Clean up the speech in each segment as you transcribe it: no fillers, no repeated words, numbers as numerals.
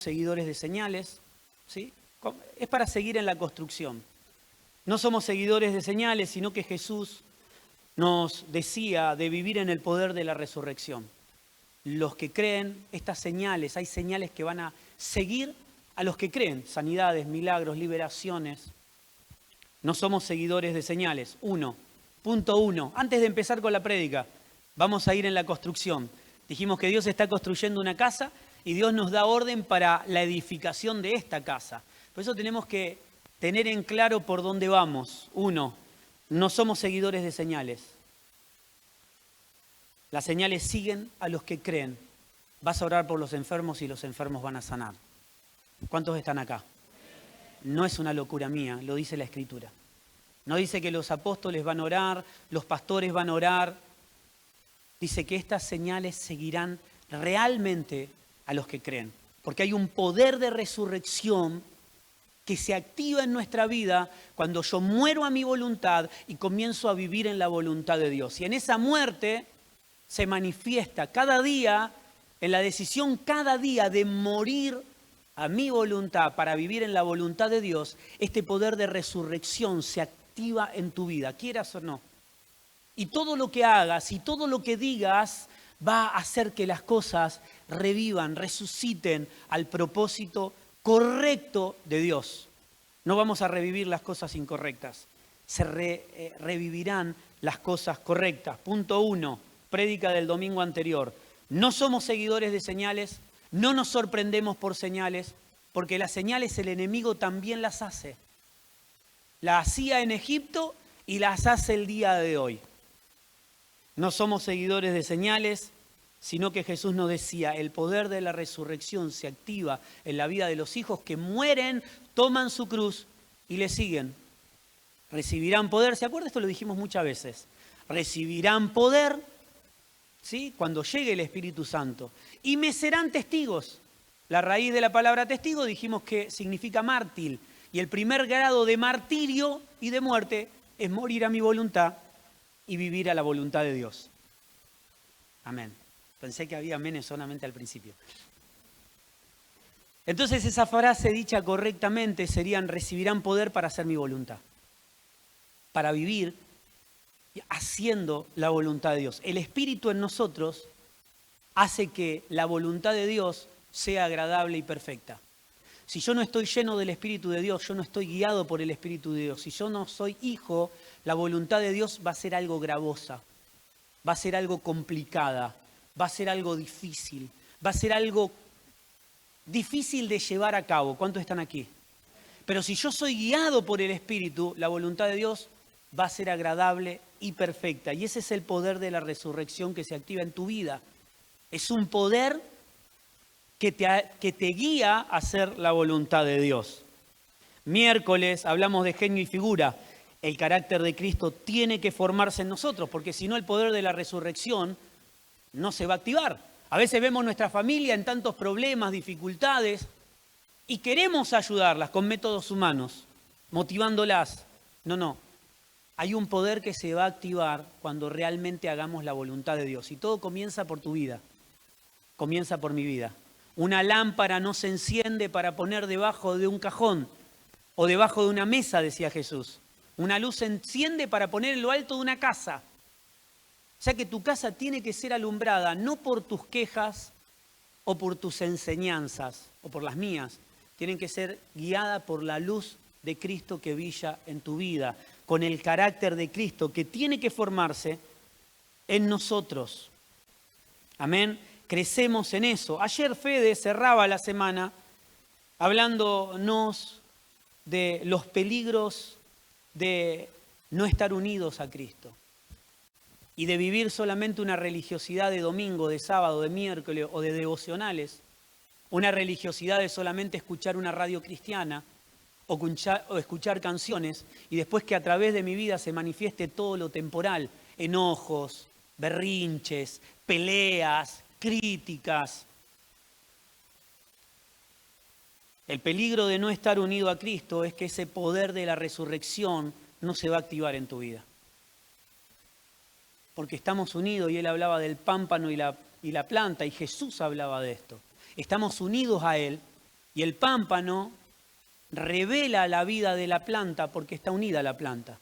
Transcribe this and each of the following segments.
seguidores de señales, ¿sí? Es para seguir en la construcción. No somos seguidores de señales, sino que Jesús nos decía de vivir en el poder de la resurrección. Los que creen, estas señales, hay señales que van a seguir a los que creen, sanidades, milagros, liberaciones. No somos seguidores de señales. Punto 1. Antes de empezar con la prédica, vamos a ir en la construcción. Dijimos que Dios está construyendo una casa y Dios nos da orden para la edificación de esta casa. Por eso tenemos que tener en claro por dónde vamos. 1, no somos seguidores de señales. Las señales siguen a los que creen. Vas a orar por los enfermos y los enfermos van a sanar. ¿Cuántos están acá? No es una locura mía, lo dice la Escritura. No dice que los apóstoles van a orar, los pastores van a orar. Dice que estas señales seguirán realmente a los que creen. Porque hay un poder de resurrección que se activa en nuestra vida cuando yo muero a mi voluntad y comienzo a vivir en la voluntad de Dios. Y en esa muerte se manifiesta cada día, en la decisión cada día de morir a mi voluntad para vivir en la voluntad de Dios, este poder de resurrección se activa en tu vida, quieras o no. Y todo lo que hagas y todo lo que digas va a hacer que las cosas revivan, resuciten al propósito correcto de Dios. No vamos a revivir las cosas incorrectas, se revivirán las cosas correctas. Punto 1, prédica del domingo anterior. No somos seguidores de señales, no nos sorprendemos por señales, porque las señales el enemigo también las hace. Las hacía en Egipto y las hace el día de hoy. No somos seguidores de señales, sino que Jesús nos decía, el poder de la resurrección se activa en la vida de los hijos que mueren, toman su cruz y le siguen. Recibirán poder, ¿se acuerda? Esto lo dijimos muchas veces. Recibirán poder, ¿sí? Cuando llegue el Espíritu Santo. Y me serán testigos. La raíz de la palabra testigo dijimos que significa mártir. Y el primer grado de martirio y de muerte es morir a mi voluntad y vivir a la voluntad de Dios. Amén. Pensé que había amenes solamente al principio. Entonces esa frase dicha correctamente serían recibirán poder para hacer mi voluntad. Para vivir haciendo la voluntad de Dios. El Espíritu en nosotros hace que la voluntad de Dios sea agradable y perfecta. Si yo no estoy lleno del Espíritu de Dios, yo no estoy guiado por el Espíritu de Dios, si yo no soy hijo, la voluntad de Dios va a ser algo gravosa, va a ser algo complicada, va a ser algo difícil, va a ser algo difícil de llevar a cabo. ¿Cuántos están aquí? Pero si yo soy guiado por el Espíritu, la voluntad de Dios va a ser agradable y perfecta. Y ese es el poder de la resurrección que se activa en tu vida. Es un poder que te guía a hacer la voluntad de Dios. Miércoles hablamos de genio y figura. El carácter de Cristo tiene que formarse en nosotros, porque si no el poder de la resurrección no se va a activar. A veces vemos nuestra familia en tantos problemas, dificultades, y queremos ayudarlas con métodos humanos, motivándolas. No. Hay un poder que se va a activar cuando realmente hagamos la voluntad de Dios. Y todo comienza por tu vida. Comienza por mi vida. Una lámpara no se enciende para poner debajo de un cajón o debajo de una mesa, decía Jesús. Una luz se enciende para poner en lo alto de una casa. O sea que tu casa tiene que ser alumbrada no por tus quejas o por tus enseñanzas o por las mías. Tienen que ser guiada por la luz de Cristo que brilla en tu vida, con el carácter de Cristo que tiene que formarse en nosotros. Amén. Crecemos en eso. Ayer Fede cerraba la semana hablándonos de los peligros de no estar unidos a Cristo y de vivir solamente una religiosidad de domingo, de sábado, de miércoles o de devocionales, una religiosidad de solamente escuchar una radio cristiana o escuchar canciones y después que a través de mi vida se manifieste todo lo temporal, enojos, berrinches, peleas, críticas. El peligro de no estar unido a Cristo es que ese poder de la resurrección no se va a activar en tu vida. Porque estamos unidos, y él hablaba del pámpano y la planta, y Jesús hablaba de esto. Estamos unidos a Él, Y el pámpano revela la vida de la planta porque está unida a la planta.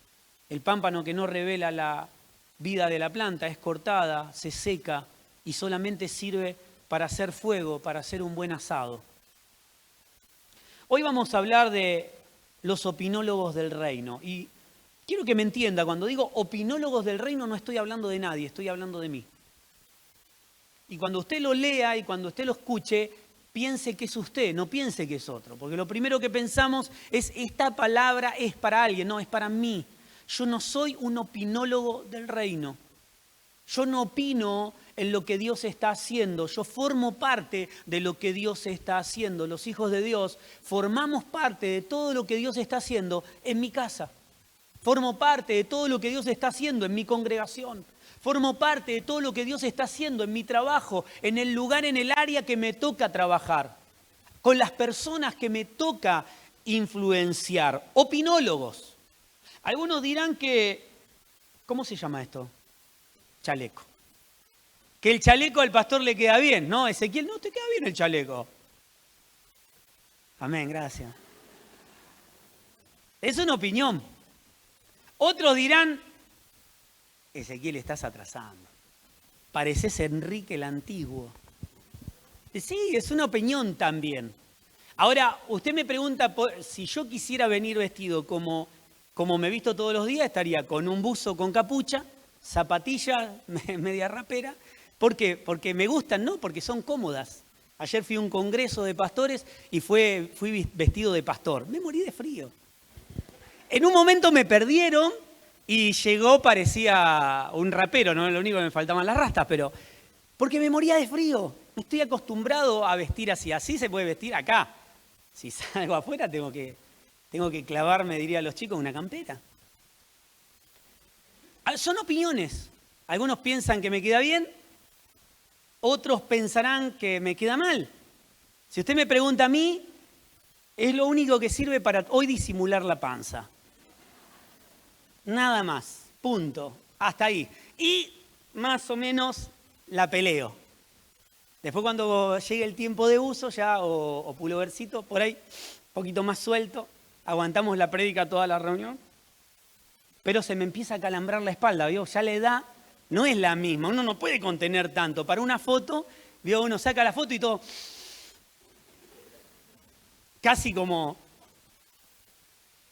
El pámpano que no revela la vida de la planta es cortada, se seca y solamente sirve para hacer fuego, para hacer un buen asado. Hoy vamos a hablar de los opinólogos del reino. Y quiero que me entienda, cuando digo opinólogos del reino no estoy hablando de nadie, estoy hablando de mí. Y cuando usted lo lea y cuando usted lo escuche, piense que es usted, no piense que es otro. Porque lo primero que pensamos es, esta palabra es para alguien, no, es para mí. Yo no soy un opinólogo del reino. Yo no opino en lo que Dios está haciendo. Yo formo parte de lo que Dios está haciendo. Los hijos de Dios formamos parte de todo lo que Dios está haciendo en mi casa. Formo parte de todo lo que Dios está haciendo en mi congregación. Formo parte de todo lo que Dios está haciendo en mi trabajo, en el lugar, en el área que me toca trabajar, con las personas que me toca influenciar. Opinólogos. Algunos dirán que, ¿cómo se llama esto? Chaleco. Que el chaleco al pastor le queda bien, ¿no? Ezequiel, no te queda bien el chaleco. Amén, gracias. Es una opinión. Otros dirán, Ezequiel, estás atrasando. Pareces Enrique el Antiguo. Sí, es una opinión también. Ahora, usted me pregunta, si yo quisiera venir vestido como me he visto todos los días, estaría con un buzo con capucha, zapatillas, media rapera. ¿Por qué? Porque me gustan, ¿no? Porque son cómodas. Ayer fui a un congreso de pastores y fui vestido de pastor. Me morí de frío. En un momento me perdieron y llegó, parecía un rapero, ¿no? Lo único que me faltaban las rastas, pero porque me moría de frío. No estoy acostumbrado a vestir así. Así se puede vestir acá. Si salgo afuera tengo que clavarme, diría a los chicos, una campera. Son opiniones. Algunos piensan que me queda bien, otros pensarán que me queda mal. Si usted me pregunta a mí, es lo único que sirve para hoy disimular la panza. Nada más, punto, hasta ahí. Y más o menos la peleo. Después cuando llegue el tiempo de uso ya, o pulovercito, por ahí, un poquito más suelto, aguantamos la prédica toda la reunión, pero se me empieza a calambrar la espalda, ¿vio? Ya la edad no es la misma, uno no puede contener tanto. Para una foto, ¿vio? Uno saca la foto y todo, casi como...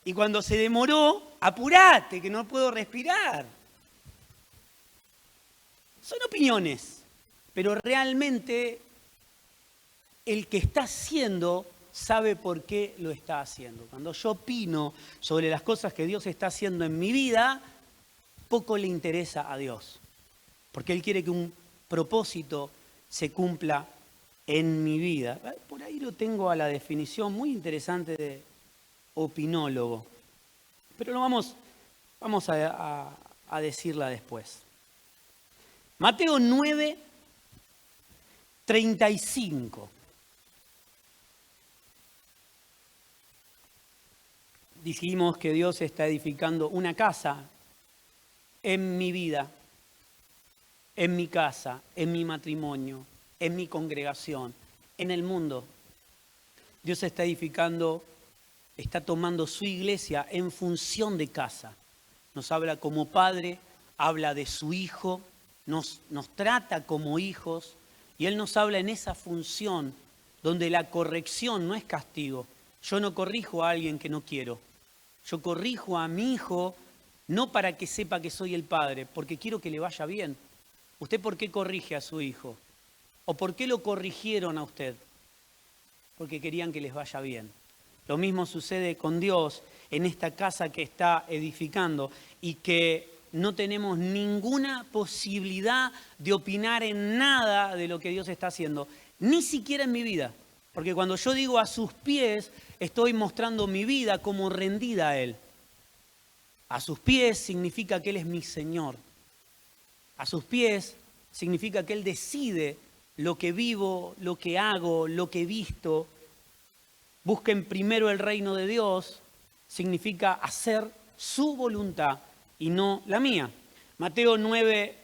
Y cuando se demoró, apurate, que no puedo respirar. Son opiniones, pero realmente el que está haciendo sabe por qué lo está haciendo. Cuando yo opino sobre las cosas que Dios está haciendo en mi vida, poco le interesa a Dios, porque Él quiere que un propósito se cumpla en mi vida. Por ahí lo tengo a la definición muy interesante de opinólogo, pero lo vamos a decirla después. Mateo 9, 35. Dijimos que Dios está edificando una casa en mi vida, en mi casa, en mi matrimonio, en mi congregación, en el mundo. Dios está edificando, está tomando su iglesia en función de casa. Nos habla como padre, habla de su hijo, nos trata como hijos y Él nos habla en esa función donde la corrección no es castigo. Yo no corrijo a alguien que no quiero. Yo corrijo a mi hijo no para que sepa que soy el padre, porque quiero que le vaya bien. ¿Usted por qué corrige a su hijo? ¿O por qué lo corrigieron a usted? Porque querían que les vaya bien. Lo mismo sucede con Dios en esta casa que está edificando y que no tenemos ninguna posibilidad de opinar en nada de lo que Dios está haciendo, ni siquiera en mi vida. Porque cuando yo digo a sus pies, estoy mostrando mi vida como rendida a Él. A sus pies significa que Él es mi Señor. A sus pies significa que Él decide lo que vivo, lo que hago, lo que he visto. Busquen primero el reino de Dios, significa hacer su voluntad y no la mía. Mateo 9,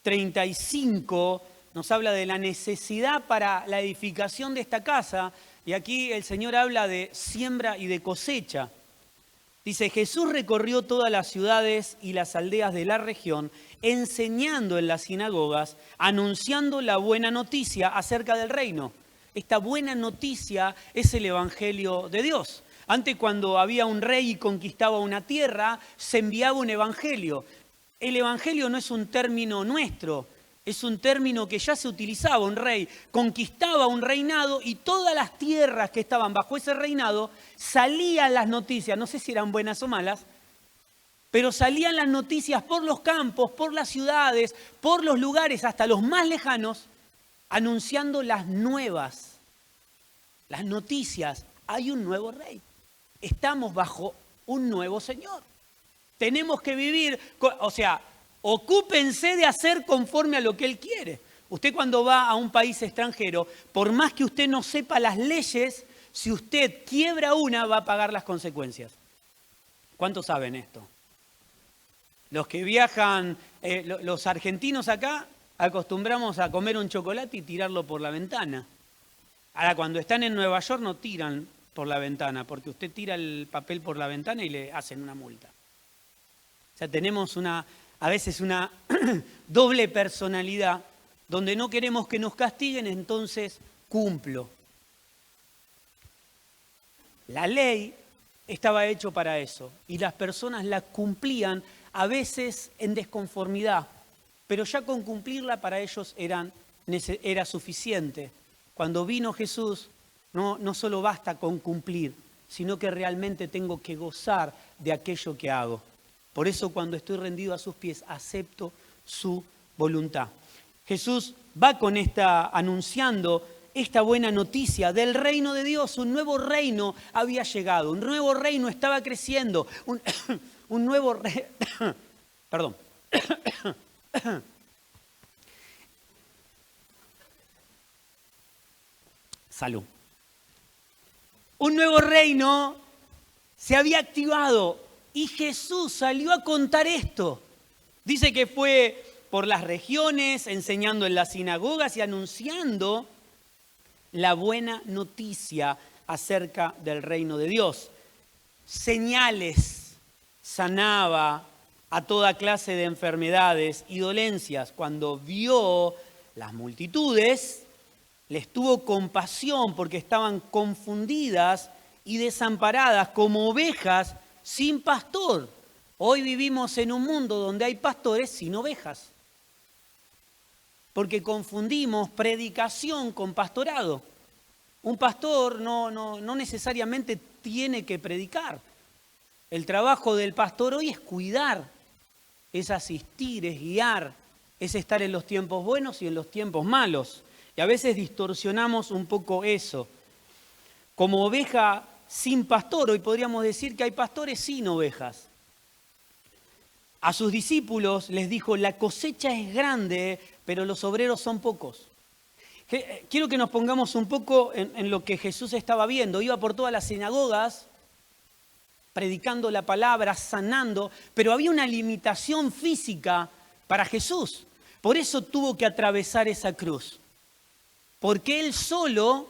35 nos habla de la necesidad para la edificación de esta casa Y aquí el Señor habla de siembra y de cosecha. Dice, Jesús recorrió todas las ciudades y las aldeas de la región, enseñando en las sinagogas, anunciando la buena noticia acerca del reino. Esta buena noticia es el Evangelio de Dios. Antes, cuando había un rey y conquistaba una tierra, se enviaba un evangelio. El evangelio no es un término nuestro, es un término que ya se utilizaba. Un rey conquistaba un reinado y todas las tierras que estaban bajo ese reinado salían las noticias, no sé si eran buenas o malas, pero salían las noticias por los campos, por las ciudades, por los lugares, hasta los más lejanos, anunciando las nuevas, las noticias. Hay un nuevo rey. Estamos bajo un nuevo Señor. Tenemos que vivir, ocúpense de hacer conforme a lo que Él quiere. Usted cuando va a un país extranjero, por más que usted no sepa las leyes, si usted quiebra una, va a pagar las consecuencias. ¿Cuántos saben esto? Los que viajan, los argentinos acá, acostumbramos a comer un chocolate y tirarlo por la ventana. Ahora, cuando están en Nueva York no tiran por la ventana, porque usted tira el papel por la ventana y le hacen una multa. O sea, tenemos a veces una doble personalidad, donde no queremos que nos castiguen, entonces cumplo. La ley estaba hecho para eso, y las personas la cumplían a veces en desconformidad, pero ya con cumplirla para ellos era suficiente. Cuando vino Jesús, no solo basta con cumplir, sino que realmente tengo que gozar de aquello que hago. Por eso cuando estoy rendido a sus pies, acepto su voluntad. Jesús va anunciando esta buena noticia del reino de Dios. Un nuevo reino había llegado, un nuevo reino estaba creciendo, un nuevo reino... Perdón. Salud. Un nuevo reino se había activado y Jesús salió a contar esto. Dice que fue por las regiones, enseñando en las sinagogas y anunciando la buena noticia acerca del reino de Dios. Señales, sanaba a toda clase de enfermedades y dolencias. Cuando vio las multitudes, les tuvo compasión porque estaban confundidas y desamparadas como ovejas sin pastor. Hoy vivimos en un mundo donde hay pastores sin ovejas, porque confundimos predicación con pastorado. Un pastor no necesariamente tiene que predicar. El trabajo del pastor hoy es cuidar, es asistir, es guiar, es estar en los tiempos buenos y en los tiempos malos. Y a veces distorsionamos un poco eso. Como oveja sin pastor, hoy podríamos decir que hay pastores sin ovejas. A sus discípulos les dijo, la cosecha es grande, pero los obreros son pocos. Quiero que nos pongamos un poco en lo que Jesús estaba viendo. Iba por todas las sinagogas, predicando la palabra, sanando, pero había una limitación física para Jesús. Por eso tuvo que atravesar esa cruz. Porque él solo,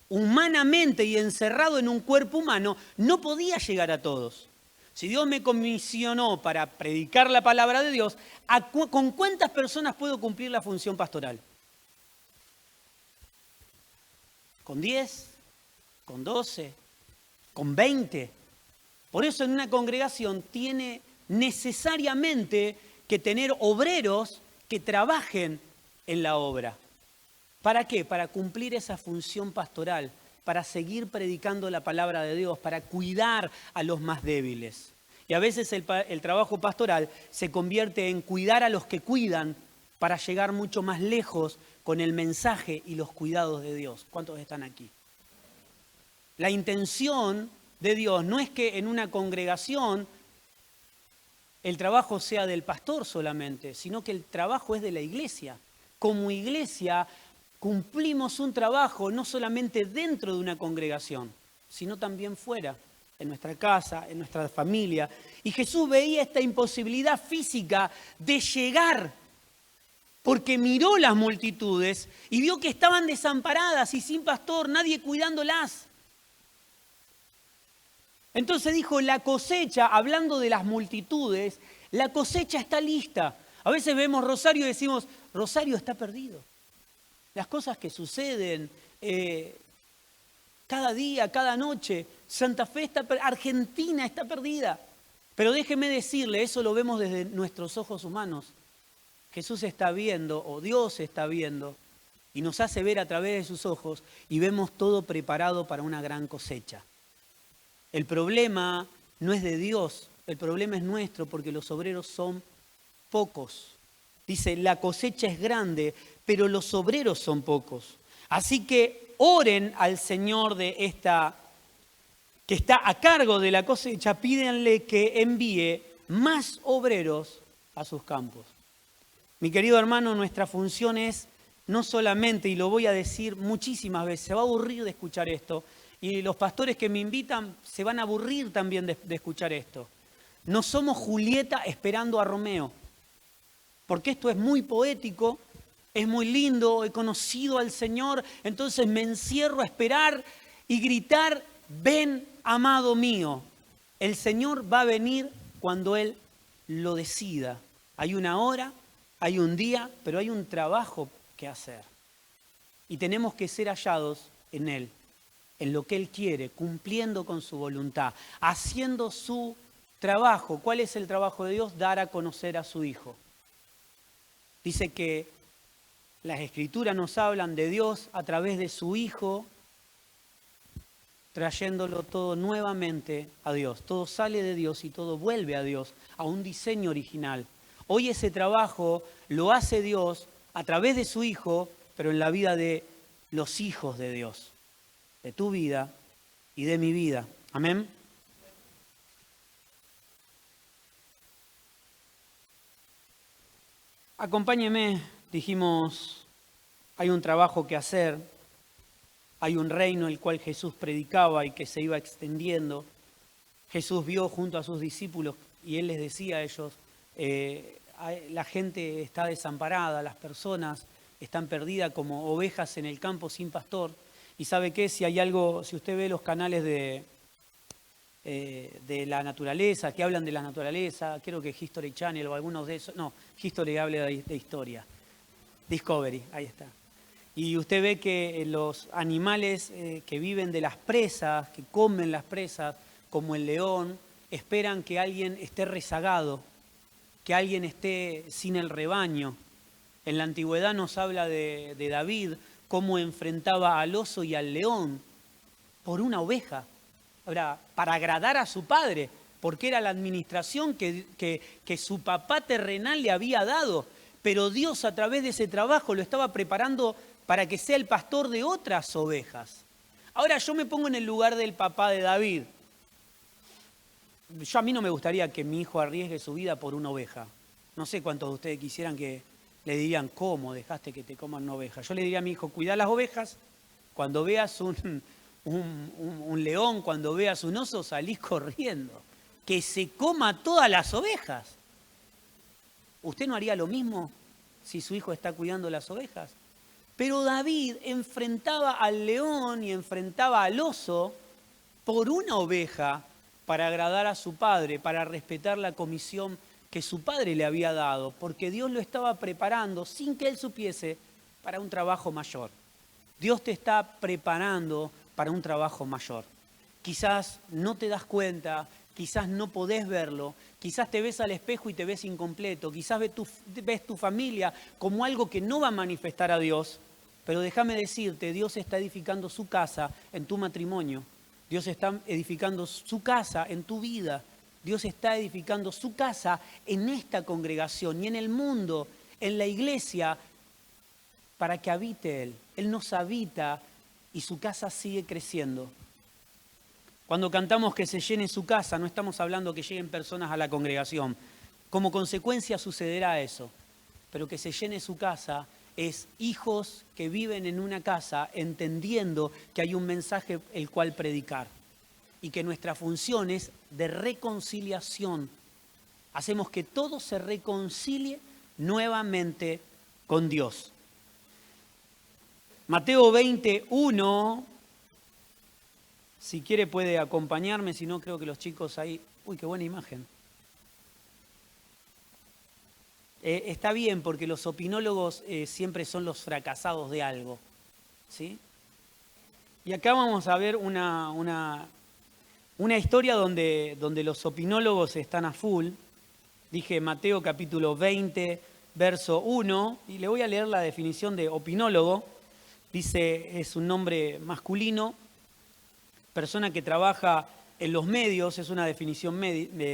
humanamente y encerrado en un cuerpo humano, no podía llegar a todos. Si Dios me comisionó para predicar la palabra de Dios, ¿con cuántas personas puedo cumplir la función pastoral? ¿Con 10? ¿Con 12? ¿Con 20? Por eso en una congregación tiene necesariamente que tener obreros que trabajen en la obra. ¿Para qué? Para cumplir esa función pastoral, para seguir predicando la palabra de Dios, para cuidar a los más débiles. Y a veces el trabajo pastoral se convierte en cuidar a los que cuidan para llegar mucho más lejos con el mensaje y los cuidados de Dios. ¿Cuántos están aquí? La intención de Dios no es que en una congregación el trabajo sea del pastor solamente, sino que el trabajo es de la iglesia. Como iglesia cumplimos un trabajo no solamente dentro de una congregación, sino también fuera, en nuestra casa, en nuestra familia. Y Jesús veía esta imposibilidad física de llegar porque miró las multitudes y vio que estaban desamparadas y sin pastor, nadie cuidándolas. Entonces dijo, la cosecha, hablando de las multitudes, la cosecha está lista. A veces vemos Rosario y decimos, Rosario está perdido. Las cosas que suceden cada día, cada noche, Santa Fe está perdida, Argentina está perdida. Pero déjeme decirle, eso lo vemos desde nuestros ojos humanos. Jesús está viendo, o Dios está viendo, y nos hace ver a través de sus ojos, y vemos todo preparado para una gran cosecha. El problema no es de Dios, el problema es nuestro, porque los obreros son pocos. Dice, la cosecha es grande, pero los obreros son pocos. Así que oren al Señor que está a cargo de la cosecha, pídenle que envíe más obreros a sus campos. Mi querido hermano, nuestra función es no solamente, y lo voy a decir muchísimas veces, se va a aburrir de escuchar esto, y los pastores que me invitan se van a aburrir también de escuchar esto. No somos Julieta esperando a Romeo, porque esto es muy poético, es muy lindo, he conocido al Señor, entonces me encierro a esperar y gritar, ven, amado mío. El Señor va a venir cuando Él lo decida. Hay una hora, hay un día, pero hay un trabajo que hacer. Y tenemos que ser hallados en Él, en lo que Él quiere, cumpliendo con su voluntad, haciendo su trabajo. ¿Cuál es el trabajo de Dios? Dar a conocer a su Hijo. Dice que las Escrituras nos hablan de Dios a través de su Hijo, trayéndolo todo nuevamente a Dios. Todo sale de Dios y todo vuelve a Dios, a un diseño original. Hoy ese trabajo lo hace Dios a través de su Hijo, pero en la vida de los hijos de Dios, de tu vida y de mi vida. Amén. Acompáñeme, dijimos, hay un trabajo que hacer, hay un reino el cual Jesús predicaba y que se iba extendiendo. Jesús vio junto a sus discípulos y Él les decía a ellos, la gente está desamparada, las personas están perdidas como ovejas en el campo sin pastor. Y ¿sabe qué? Si hay algo, si usted ve los canales de la naturaleza, que hablan de la naturaleza, creo que History Channel o algunos de esos, no, History habla de historia, Discovery, ahí está. Y usted ve que los animales que viven de las presas, que comen las presas, como el león, esperan que alguien esté rezagado, que alguien esté sin el rebaño. En la antigüedad nos habla de David, cómo enfrentaba al oso y al león por una oveja. Ahora, para agradar a su padre, porque era la administración que su papá terrenal le había dado. Pero Dios a través de ese trabajo lo estaba preparando para que sea el pastor de otras ovejas. Ahora yo me pongo en el lugar del papá de David. A mí no me gustaría que mi hijo arriesgue su vida por una oveja. No sé cuántos de ustedes quisieran que le dirían, ¿cómo dejaste que te coman una oveja? Yo le diría a mi hijo, cuidá las ovejas, cuando veas un león, cuando veas un oso, salís corriendo. Que se coma todas las ovejas. ¿Usted no haría lo mismo si su hijo está cuidando las ovejas? Pero David enfrentaba al león y enfrentaba al oso por una oveja para agradar a su padre, para respetar la comisión que su padre le había dado, porque Dios lo estaba preparando sin que él supiese para un trabajo mayor. Dios te está preparando para un trabajo mayor. Quizás no te das cuenta, quizás no podés verlo, quizás te ves al espejo y te ves incompleto, quizás ves tu familia como algo que no va a manifestar a Dios, pero déjame decirte, Dios está edificando su casa en tu matrimonio, Dios está edificando su casa en tu vida, Dios está edificando su casa en esta congregación y en el mundo, en la iglesia, para que habite Él. Él nos habita y su casa sigue creciendo. Cuando cantamos que se llene su casa, no estamos hablando que lleguen personas a la congregación. Como consecuencia sucederá eso. Pero que se llene su casa es hijos que viven en una casa entendiendo que hay un mensaje el cual predicar. Y que nuestra función es de reconciliación. Hacemos que todo se reconcilie nuevamente con Dios. Mateo 21, si quiere puede acompañarme, si no creo que los chicos ahí... Uy, qué buena imagen. Está bien porque los opinólogos siempre son los fracasados de algo, ¿sí? Y acá vamos a ver una historia donde los opinólogos están a full. Dije Mateo capítulo 20, verso 1, y le voy a leer la definición de opinólogo. Dice, es un nombre masculino, persona que trabaja en los medios, es una definición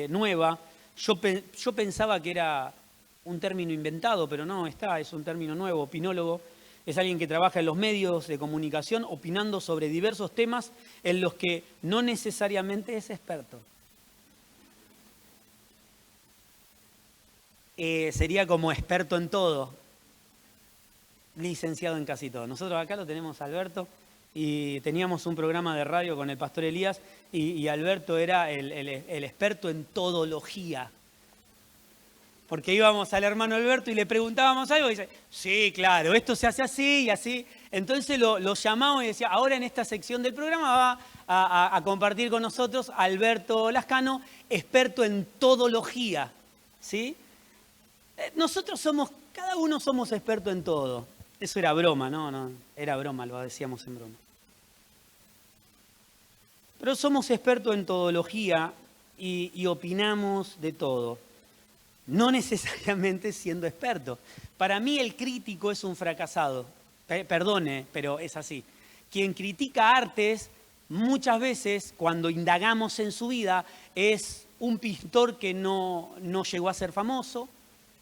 nueva. Yo pensaba que era un término inventado, pero no, es un término nuevo. Opinólogo es alguien que trabaja en los medios de comunicación opinando sobre diversos temas en los que no necesariamente es experto. Sería como experto en todo, licenciado en casi todo. Nosotros acá lo tenemos a Alberto y teníamos un programa de radio con el pastor Elías y Alberto era el experto en todología. Porque íbamos al hermano Alberto y le preguntábamos algo y dice, sí, claro, esto se hace así y así. Entonces lo llamamos y decía, ahora en esta sección del programa va a compartir con nosotros Alberto Lascano, experto en todología, ¿sí? Nosotros cada uno somos experto en todo. Eso era broma, no, era broma, lo decíamos en broma. Pero somos expertos en todología y opinamos de todo. No necesariamente siendo experto. Para mí el crítico es un fracasado. Perdone, pero es así. Quien critica artes, muchas veces, cuando indagamos en su vida, es un pintor que no llegó a ser famoso,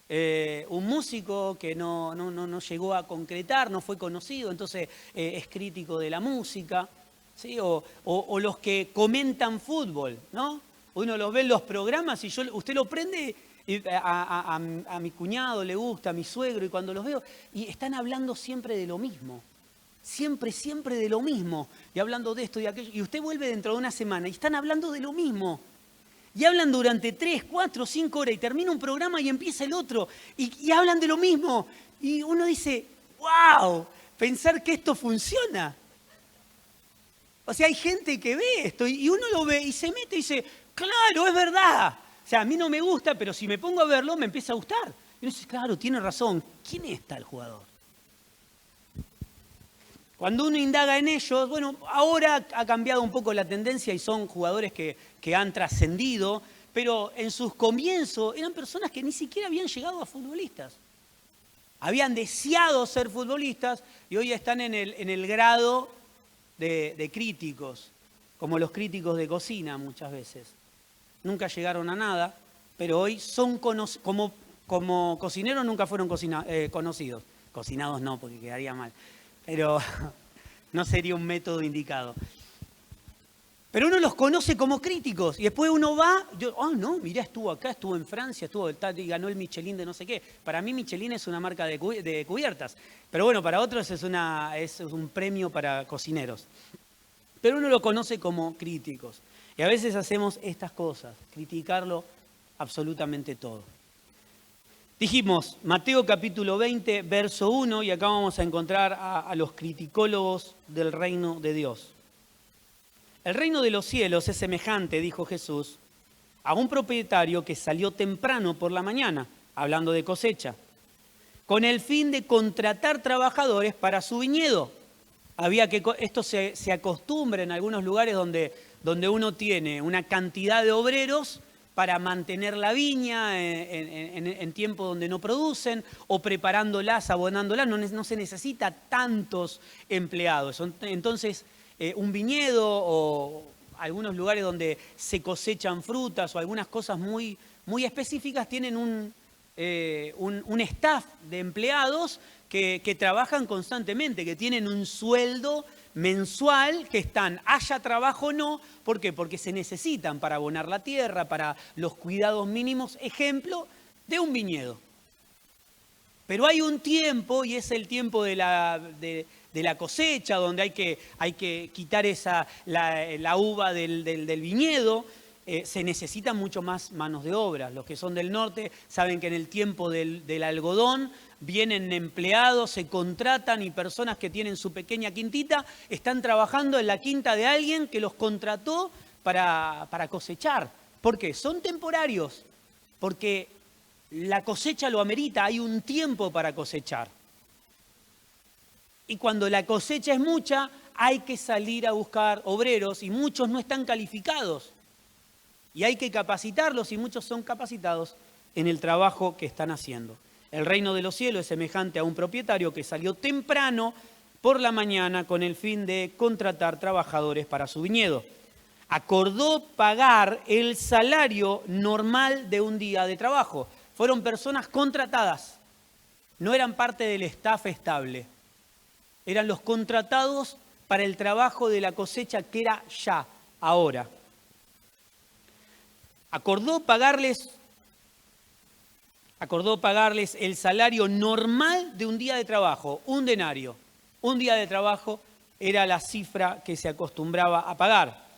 un músico que no llegó a concretar, no fue conocido, entonces es crítico de la música, ¿sí? O los que comentan fútbol, ¿no? Uno los ve en los programas y usted lo prende... A mi cuñado le gusta, a mi suegro, y cuando los veo, y están hablando siempre de lo mismo. Siempre de lo mismo. Y hablando de esto y aquello. Y usted vuelve dentro de una semana y están hablando de lo mismo. Y hablan durante 3, 4, 5 horas y termina un programa y empieza el otro. Y hablan de lo mismo. Y uno dice, wow, pensar que esto funciona. O sea, hay gente que ve esto y uno lo ve y se mete y dice, claro, es verdad. O sea, a mí no me gusta, pero si me pongo a verlo, me empieza a gustar. Y uno dice, claro, tiene razón. ¿Quién es tal jugador? Cuando uno indaga en ellos, bueno, ahora ha cambiado un poco la tendencia y son jugadores que han trascendido, pero en sus comienzos eran personas que ni siquiera habían llegado a futbolistas. Habían deseado ser futbolistas y hoy están en el grado de críticos, como los críticos de cocina muchas veces. Nunca llegaron a nada, pero hoy son como cocineros nunca fueron conocidos. Cocinados no, porque quedaría mal, pero no sería un método indicado. Pero uno los conoce como críticos y después uno va, no, mirá, estuvo acá, estuvo en Francia, y ganó el Michelin de no sé qué. Para mí Michelin es una marca de cubiertas, pero bueno, para otros es un premio para cocineros. Pero uno lo conoce como críticos. Y a veces hacemos estas cosas, criticarlo absolutamente todo. Dijimos, Mateo capítulo 20, verso 1, y acá vamos a encontrar a los criticólogos del reino de Dios. El reino de los cielos es semejante, dijo Jesús, a un propietario que salió temprano por la mañana, hablando de cosecha, con el fin de contratar trabajadores para su viñedo. Esto se acostumbra en algunos lugares donde uno tiene una cantidad de obreros para mantener la viña en tiempo donde no producen o preparándolas, abonándolas, no se necesita tantos empleados. Entonces, un viñedo o algunos lugares donde se cosechan frutas o algunas cosas muy, muy específicas tienen un staff de empleados que trabajan constantemente, que tienen un sueldo mensual, que haya trabajo o no. ¿Por qué? Porque se necesitan para abonar la tierra, para los cuidados mínimos, ejemplo de un viñedo. Pero hay un tiempo, y es el tiempo de la cosecha, donde hay que quitar la uva del viñedo, se necesitan mucho más manos de obra. Los que son del norte saben que en el tiempo del algodón vienen empleados, se contratan y personas que tienen su pequeña quintita están trabajando en la quinta de alguien que los contrató para cosechar. ¿Por qué? Son temporarios, porque la cosecha lo amerita, hay un tiempo para cosechar. Y cuando la cosecha es mucha, hay que salir a buscar obreros y muchos no están calificados. Y hay que capacitarlos y muchos son capacitados en el trabajo que están haciendo. El reino de los cielos es semejante a un propietario que salió temprano por la mañana con el fin de contratar trabajadores para su viñedo. Acordó pagar el salario normal de un día de trabajo. Fueron personas contratadas, no eran parte del staff estable. Eran los contratados para el trabajo de la cosecha que era ya, ahora. Acordó pagarles el salario normal de un día de trabajo, un denario. Un día de trabajo era la cifra que se acostumbraba a pagar.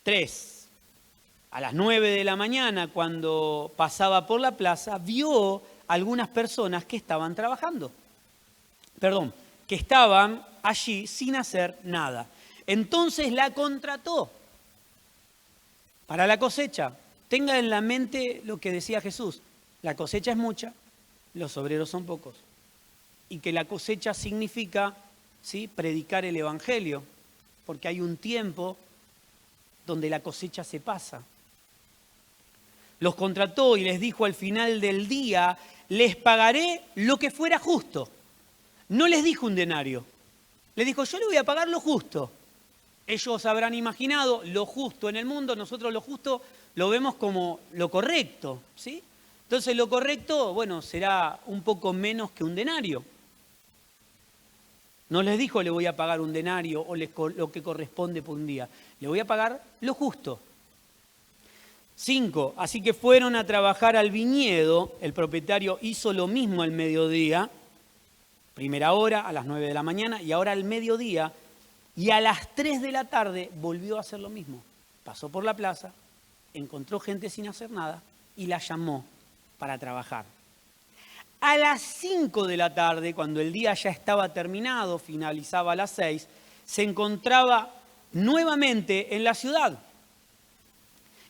3. A las 9 de la mañana, cuando pasaba por la plaza, vio algunas personas que estaban trabajando. Que estaban allí sin hacer nada. Entonces la contrató para la cosecha. Tenga en la mente lo que decía Jesús. La cosecha es mucha, los obreros son pocos. Y que la cosecha significa, ¿sí?, predicar el evangelio, porque hay un tiempo donde la cosecha se pasa. Los contrató y les dijo al final del día, les pagaré lo que fuera justo. No les dijo un denario. Les dijo, yo le voy a pagar lo justo. Ellos habrán imaginado lo justo en el mundo, nosotros lo justo lo vemos como lo correcto, ¿sí? Entonces lo correcto, bueno, será un poco menos que un denario. No les dijo le voy a pagar un denario o lo que corresponde por un día. Le voy a pagar lo justo. 5. Así que fueron a trabajar al viñedo. El propietario hizo lo mismo al mediodía. Primera hora, a las 9 de la mañana, y ahora al mediodía. Y a las 3 de la tarde volvió a hacer lo mismo. Pasó por la plaza, encontró gente sin hacer nada y la llamó para trabajar. A las 5 de la tarde, cuando el día ya estaba terminado, finalizaba a las 6, se encontraba nuevamente en la ciudad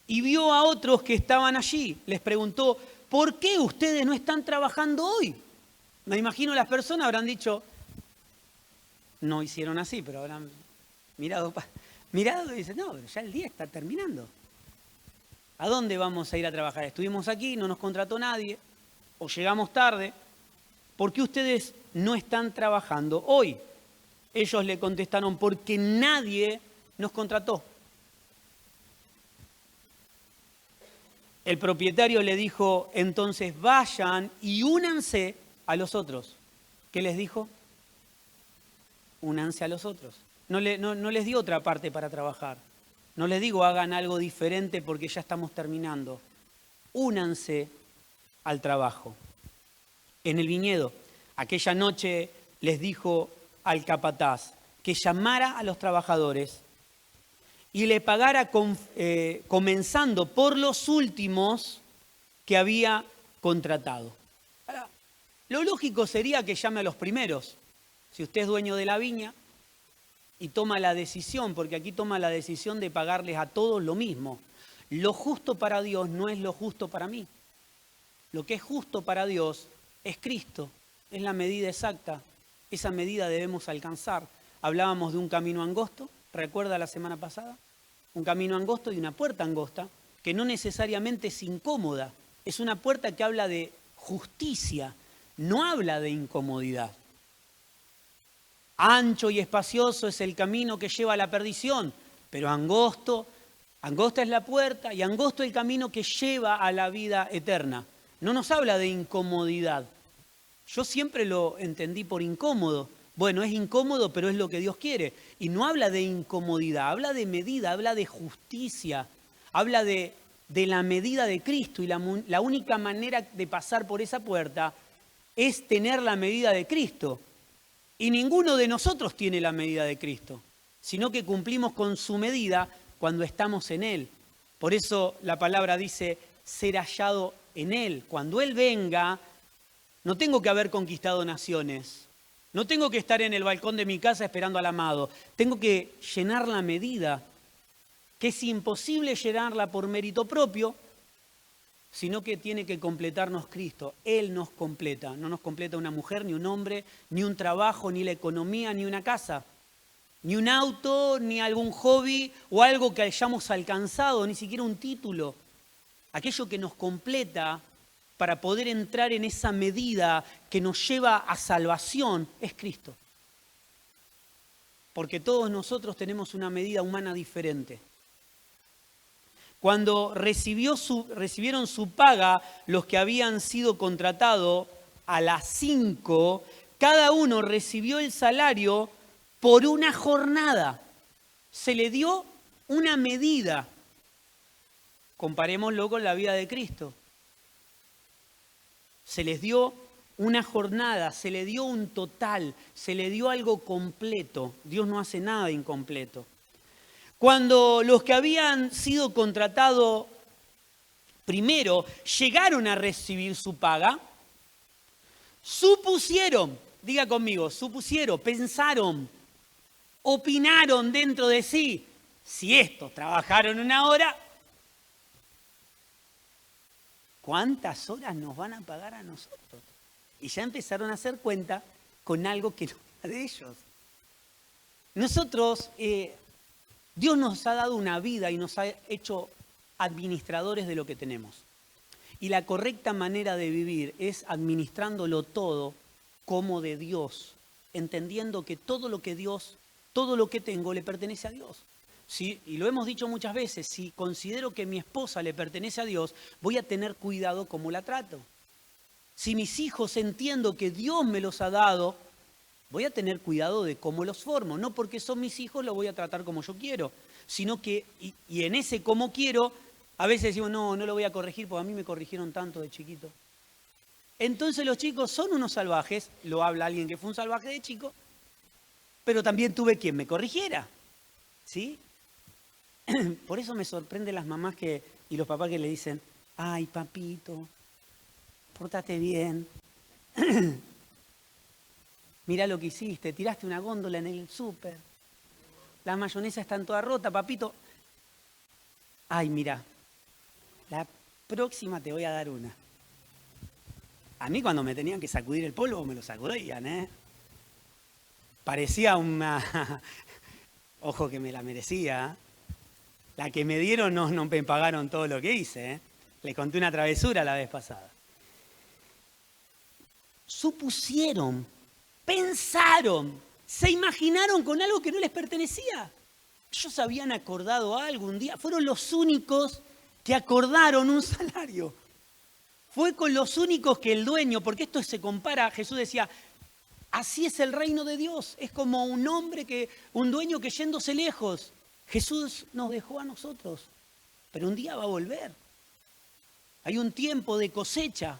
y vio a otros que estaban allí. Les preguntó, ¿por qué ustedes no están trabajando hoy? Me imagino las personas habrán dicho, no hicieron así, pero habrán mirado y dicen, no, pero ya el día está terminando. ¿A dónde vamos a ir a trabajar? Estuvimos aquí, no nos contrató nadie, o llegamos tarde. ¿Por qué ustedes no están trabajando hoy? Ellos le contestaron, porque nadie nos contrató. El propietario le dijo, entonces vayan y únanse a los otros. ¿Qué les dijo? Únanse a los otros. No les dio otra parte para trabajar. No les digo hagan algo diferente porque ya estamos terminando. Únanse al trabajo. En el viñedo, aquella noche les dijo al capataz que llamara a los trabajadores y le pagara comenzando por los últimos que había contratado. Ahora, lo lógico sería que llame a los primeros. Si usted es dueño de la viña y toma la decisión, porque aquí toma la decisión de pagarles a todos lo mismo. Lo justo para Dios no es lo justo para mí. Lo que es justo para Dios es Cristo, es la medida exacta. Esa medida debemos alcanzar. Hablábamos de un camino angosto, ¿recuerda la semana pasada? Un camino angosto y una puerta angosta, que no necesariamente es incómoda. Es una puerta que habla de justicia, no habla de incomodidad. Ancho y espacioso es el camino que lleva a la perdición, pero angosta es la puerta y angosto el camino que lleva a la vida eterna. No nos habla de incomodidad. Yo siempre lo entendí por incómodo. Bueno, es incómodo, pero es lo que Dios quiere. Y no habla de incomodidad, habla de medida, habla de justicia, habla de la medida de Cristo. Y la única manera de pasar por esa puerta es tener la medida de Cristo. Y ninguno de nosotros tiene la medida de Cristo, sino que cumplimos con su medida cuando estamos en Él. Por eso la palabra dice ser hallado en Él. Cuando Él venga, no tengo que haber conquistado naciones. No tengo que estar en el balcón de mi casa esperando al amado. Tengo que llenar la medida, que es imposible llenarla por mérito propio, sino que tiene que completarnos Cristo. Él nos completa. No nos completa una mujer, ni un hombre, ni un trabajo, ni la economía, ni una casa, ni un auto, ni algún hobby o algo que hayamos alcanzado, ni siquiera un título. Aquello que nos completa para poder entrar en esa medida que nos lleva a salvación es Cristo. Porque todos nosotros tenemos una medida humana diferente. Cuando recibieron su paga los que habían sido contratados a las 5, cada uno recibió el salario por una jornada. Se le dio una medida. Comparémoslo con la vida de Cristo. Se les dio una jornada, se le dio un total, se le dio algo completo. Dios no hace nada incompleto. Cuando los que habían sido contratados primero llegaron a recibir su paga, supusieron, diga conmigo, supusieron, pensaron, opinaron dentro de sí, si estos trabajaron 1 hora, ¿cuántas horas nos van a pagar a nosotros? Y ya empezaron a hacer cuenta con algo que no era de ellos. Nosotros, Dios nos ha dado una vida y nos ha hecho administradores de lo que tenemos. Y la correcta manera de vivir es administrándolo todo como de Dios, entendiendo que todo lo que tengo le pertenece a Dios. Sí, y lo hemos dicho muchas veces, si considero que mi esposa le pertenece a Dios, voy a tener cuidado cómo la trato. Si mis hijos entiendo que Dios me los ha dado, voy a tener cuidado de cómo los formo. No porque son mis hijos los voy a tratar como yo quiero, sino que, y en ese como quiero, a veces decimos, no lo voy a corregir porque a mí me corrigieron tanto de chiquito. Entonces los chicos son unos salvajes, lo habla alguien que fue un salvaje de chico, pero también tuve quien me corrigiera, ¿sí? Por eso me sorprende las mamás y los papás que le dicen, ay papito, pórtate bien. Mirá lo que hiciste, tiraste una góndola en el súper. La mayonesa está toda rota, papito. Ay, mira, la próxima te voy a dar una. A mí cuando me tenían que sacudir el polvo me lo sacudían, ¿eh? Parecía una... Ojo que me la merecía. La que me dieron no me pagaron todo lo que hice, ¿eh? Les conté una travesura la vez pasada. Supusieron, pensaron, se imaginaron con algo que no les pertenecía. Ellos habían acordado algo un día, fueron los únicos que acordaron un salario. Fue con los únicos que el dueño, porque esto se compara, Jesús decía, así es el reino de Dios, es como un dueño que yéndose lejos. Jesús nos dejó a nosotros, pero un día va a volver. Hay un tiempo de cosecha.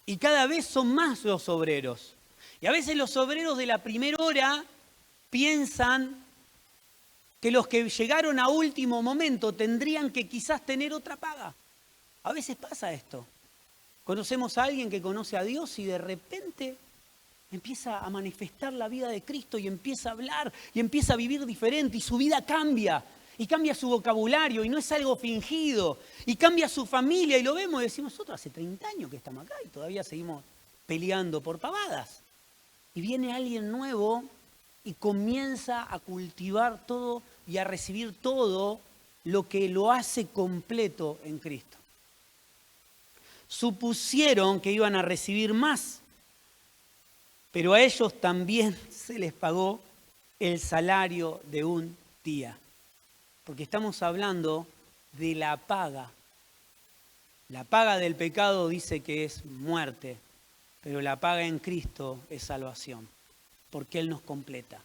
Y cada vez son más los obreros. Y a veces los obreros de la primera hora piensan que los que llegaron a último momento tendrían que quizás tener otra paga. A veces pasa esto. Conocemos a alguien que conoce a Dios y de repente empieza a manifestar la vida de Cristo y empieza a hablar y empieza a vivir diferente y su vida cambia. Y cambia su vocabulario y no es algo fingido. Y cambia su familia y lo vemos y decimos, nosotros hace 30 años que estamos acá y todavía seguimos peleando por pavadas. Y viene alguien nuevo y comienza a cultivar todo y a recibir todo lo que lo hace completo en Cristo. Supusieron que iban a recibir más, pero a ellos también se les pagó el salario de un día. Porque estamos hablando de la paga. La paga del pecado dice que es muerte, pero la paga en Cristo es salvación, porque Él nos completa.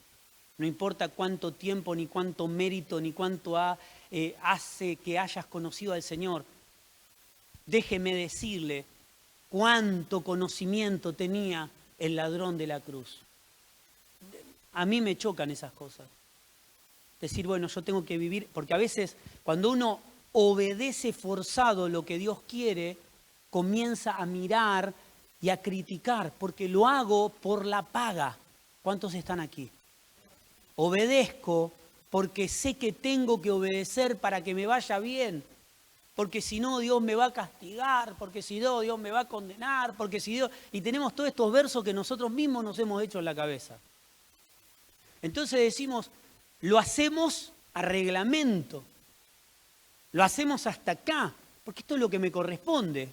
No importa cuánto tiempo, ni cuánto mérito, ni cuánto hace que hayas conocido al Señor. Déjeme decirle cuánto conocimiento tenía el ladrón de la cruz. A mí me chocan esas cosas. Decir, bueno, yo tengo que vivir, porque a veces cuando uno obedece forzado lo que Dios quiere, comienza a mirar y a criticar, porque lo hago por la paga. ¿Cuántos están aquí? Obedezco porque sé que tengo que obedecer para que me vaya bien, porque si no Dios me va a castigar, porque si no Dios me va a condenar, porque si Dios... Y tenemos todos estos versos que nosotros mismos nos hemos hecho en la cabeza. Entonces decimos, lo hacemos a reglamento, lo hacemos hasta acá, porque esto es lo que me corresponde.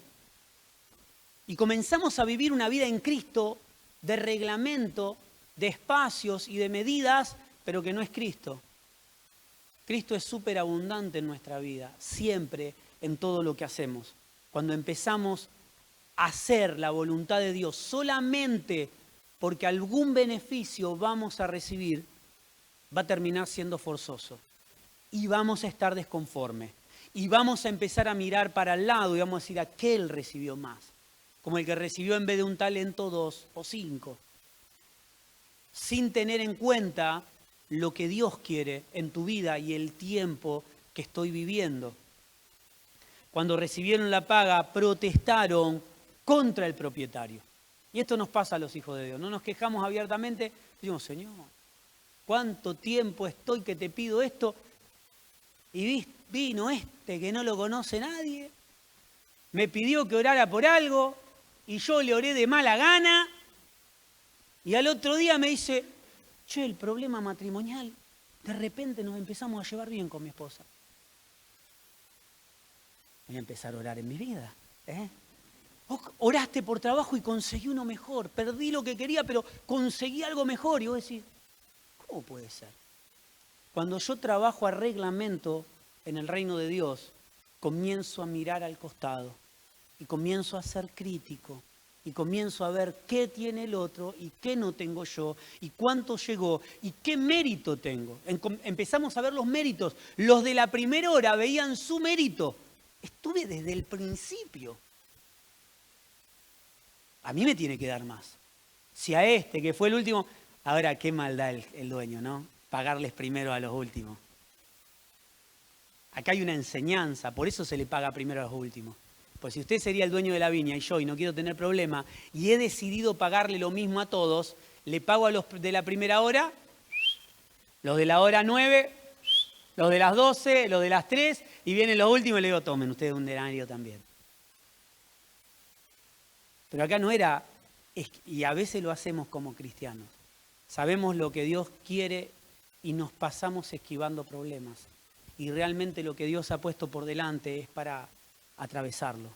Y comenzamos a vivir una vida en Cristo de reglamento, de espacios y de medidas, pero que no es Cristo. Cristo es súper abundante en nuestra vida, siempre, en todo lo que hacemos. Cuando empezamos a hacer la voluntad de Dios solamente porque algún beneficio vamos a recibir, va a terminar siendo forzoso. Y vamos a estar desconformes. Y vamos a empezar a mirar para el lado y vamos a decir, aquel recibió más. Como el que recibió en vez de un talento 2 o 5. Sin tener en cuenta lo que Dios quiere en tu vida y el tiempo que estoy viviendo. Cuando recibieron la paga, protestaron contra el propietario. Y esto nos pasa a los hijos de Dios. No nos quejamos abiertamente, decimos, Señor, ¿cuánto tiempo estoy que te pido esto? Y vino este que no lo conoce nadie, me pidió que orara por algo y yo le oré de mala gana y al otro día me dice, che, el problema matrimonial, de repente nos empezamos a llevar bien con mi esposa. Voy a empezar a orar en mi vida. Vos oraste por trabajo y conseguí uno mejor, perdí lo que quería pero conseguí algo mejor y vos decís, ¿cómo puede ser? Cuando yo trabajo a reglamento en el reino de Dios, comienzo a mirar al costado y comienzo a ser crítico y comienzo a ver qué tiene el otro y qué no tengo yo y cuánto llegó y qué mérito tengo. Empezamos a ver los méritos. Los de la primera hora veían su mérito. Estuve desde el principio. A mí me tiene que dar más. Si a este, que fue el último, ahora qué maldad el dueño, ¿no? Pagarles primero a los últimos. Acá hay una enseñanza, por eso se le paga primero a los últimos. Pues si usted sería el dueño de la viña y yo, y no quiero tener problema, y he decidido pagarle lo mismo a todos, le pago a los de la primera hora, los de la hora 9, los de las 12, los de las 3, y vienen los últimos y le digo, tomen ustedes un denario también. Pero acá no era, y a veces lo hacemos como cristianos. Sabemos lo que Dios quiere y nos pasamos esquivando problemas. Y realmente lo que Dios ha puesto por delante es para atravesarlo,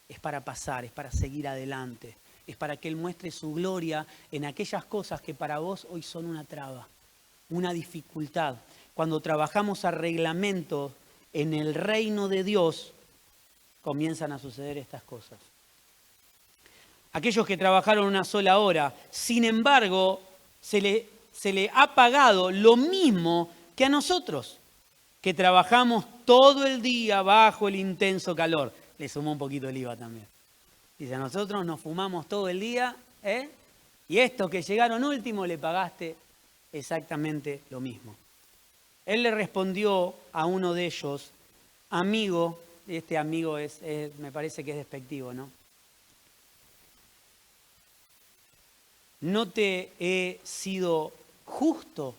es para pasar, es para seguir adelante, es para que Él muestre su gloria en aquellas cosas que para vos hoy son una traba, una dificultad. Cuando trabajamos a reglamento en el reino de Dios, comienzan a suceder estas cosas. Aquellos que trabajaron una sola hora, sin embargo, se le ha pagado lo mismo que a nosotros, que trabajamos todo el día bajo el intenso calor. Le sumó un poquito el IVA también. Dice, a nosotros nos fumamos todo el día, y estos que llegaron último le pagaste exactamente lo mismo. Él le respondió a uno de ellos, amigo, este amigo me parece que es despectivo, ¿no? No te he sido justo.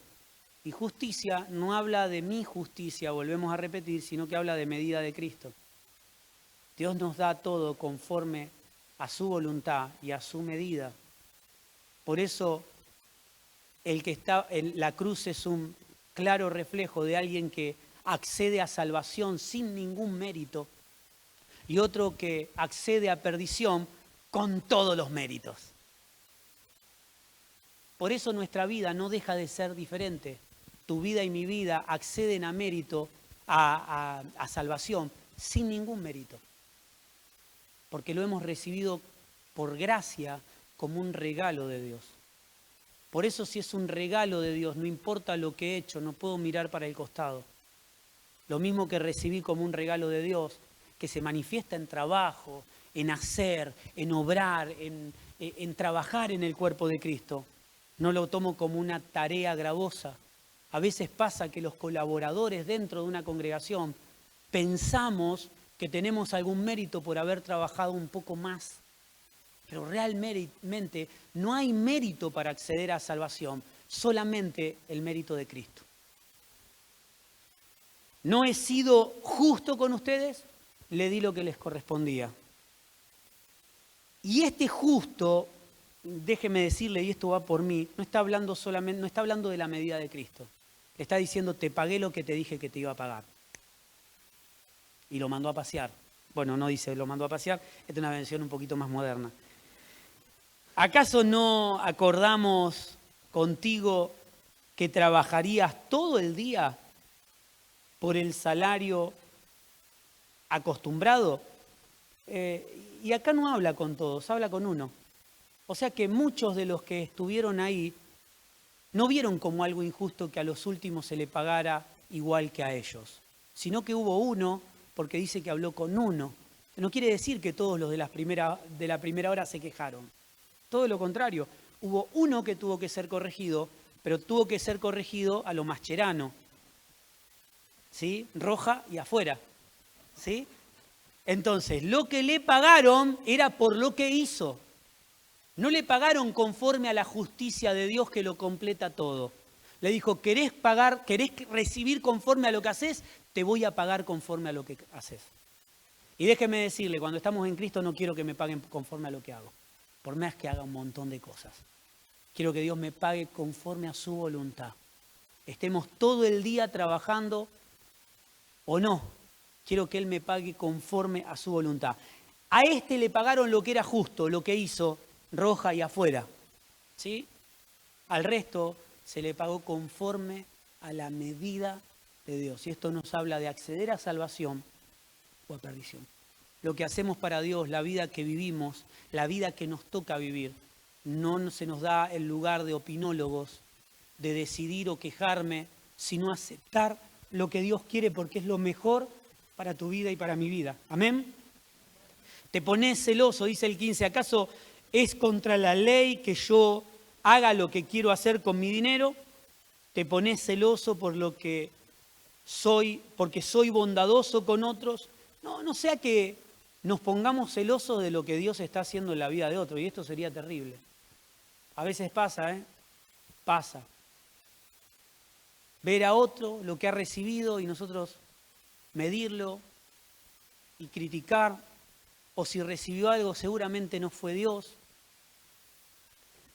Y justicia no habla de mi justicia, volvemos a repetir, sino que habla de medida de Cristo. Dios nos da todo conforme a su voluntad y a su medida. Por eso el que está en la cruz es un claro reflejo de alguien que accede a salvación sin ningún mérito y otro que accede a perdición con todos los méritos. Por eso nuestra vida no deja de ser diferente. Tu vida y mi vida acceden a mérito, a salvación, sin ningún mérito. Porque lo hemos recibido por gracia como un regalo de Dios. Por eso si es un regalo de Dios, no importa lo que he hecho, no puedo mirar para el costado. Lo mismo que recibí como un regalo de Dios, que se manifiesta en trabajo, en hacer, en obrar, en trabajar en el cuerpo de Cristo. No lo tomo como una tarea gravosa, A veces pasa que los colaboradores dentro de una congregación pensamos que tenemos algún mérito por haber trabajado un poco más, pero realmente no hay mérito para acceder a salvación, solamente el mérito de Cristo. ¿No he sido justo con ustedes? Le di lo que les correspondía. Y este justo, déjeme decirle, y esto va por mí, no está hablando solamente, no está hablando de la medida de Cristo. Le está diciendo, te pagué lo que te dije que te iba a pagar. Y lo mandó a pasear. Bueno, no dice lo mandó a pasear, esta es una versión un poquito más moderna. ¿Acaso no acordamos contigo que trabajarías todo el día por el salario acostumbrado? Y acá no habla con todos, habla con uno. O sea que muchos de los que estuvieron ahí no vieron como algo injusto que a los últimos se le pagara igual que a ellos, sino que hubo uno, porque dice que habló con uno. No quiere decir que todos los de la primera hora se quejaron. Todo lo contrario, hubo uno que tuvo que ser corregido, pero tuvo que ser corregido a lo mascherano, ¿sí? Roja y afuera, ¿sí? Entonces, lo que le pagaron era por lo que hizo. No le pagaron conforme a la justicia de Dios que lo completa todo. Le dijo, ¿querés recibir conforme a lo que haces? Te voy a pagar conforme a lo que haces. Y déjeme decirle, cuando estamos en Cristo no quiero que me paguen conforme a lo que hago, por más que haga un montón de cosas. Quiero que Dios me pague conforme a su voluntad. Estemos todo el día trabajando o no. Quiero que Él me pague conforme a su voluntad. A este le pagaron lo que era justo, lo que hizo, roja y afuera, ¿sí? Al resto se le pagó conforme a la medida de Dios. Y esto nos habla de acceder a salvación o a perdición. Lo que hacemos para Dios, la vida que vivimos, la vida que nos toca vivir, no se nos da el lugar de opinólogos, de decidir o quejarme, sino aceptar lo que Dios quiere porque es lo mejor para tu vida y para mi vida. Amén. Te pones celoso, dice el 15, ¿acaso es contra la ley que yo haga lo que quiero hacer con mi dinero? Te pones celoso por lo que soy, porque soy bondadoso con otros. No sea que nos pongamos celosos de lo que Dios está haciendo en la vida de otro, y esto sería terrible. A veces pasa, pasa. Ver a otro lo que ha recibido y nosotros medirlo y criticar, o si recibió algo seguramente no fue Dios.